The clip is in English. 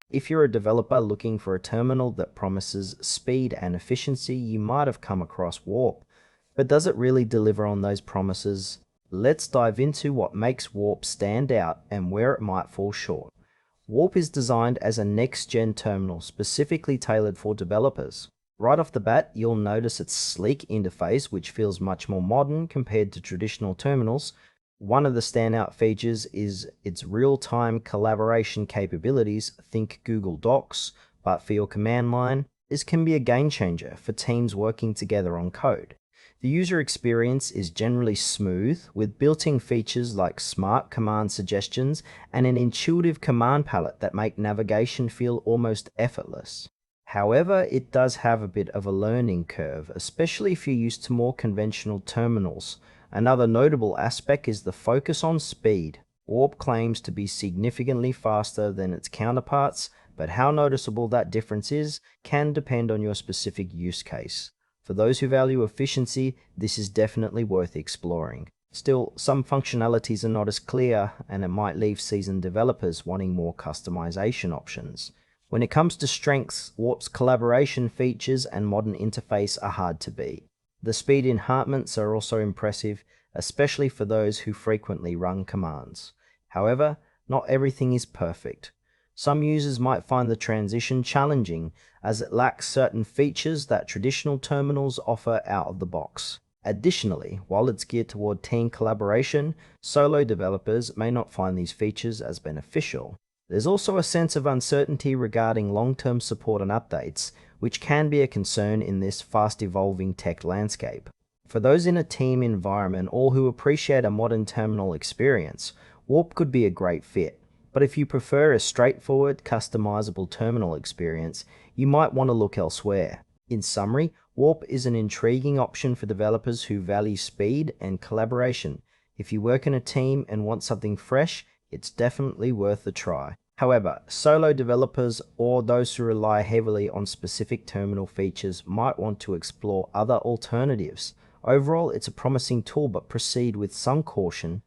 If you're a developer looking for a terminal that promises speed and efficiency, you might have come across Warp. But does it really deliver on those promises? Let's dive into what makes Warp stand out and where it might fall short. Warp is designed as a next-gen terminal specifically tailored for developers. Right off the bat, you'll notice its sleek interface, which feels much more modern compared to traditional terminals. One of the standout features is its real-time collaboration capabilities. Think Google Docs, but for your command line. This can be a game changer for teams working together on code. The user experience is generally smooth, with built-in features like smart command suggestions and an intuitive command palette that make navigation feel almost effortless. However, it does have a bit of a learning curve, especially if you're used to more conventional terminals. Another notable aspect is the focus on speed. Warp claims to be significantly faster than its counterparts, but how noticeable that difference is can depend on your specific use case. For those who value efficiency, this is definitely worth exploring. Still, some functionalities are not as clear, and it might leave seasoned developers wanting more customization options. When it comes to strengths, Warp's collaboration features and modern interface are hard to beat. The speed enhancements are also impressive, especially for those who frequently run commands. However, not everything is perfect. Some users might find the transition challenging, as it lacks certain features that traditional terminals offer out of the box. Additionally, while it's geared toward team collaboration, solo developers may not find these features as beneficial. There's also a sense of uncertainty regarding long-term support and updates, which can be a concern in this fast-evolving tech landscape. For those in a team environment or who appreciate a modern terminal experience, Warp could be a great fit. But if you prefer a straightforward, customizable terminal experience, you might want to look elsewhere. In summary, Warp is an intriguing option for developers who value speed and collaboration. If you work in a team and want something fresh, it's definitely worth a try. However, solo developers or those who rely heavily on specific terminal features might want to explore other alternatives. Overall, it's a promising tool, but proceed with some caution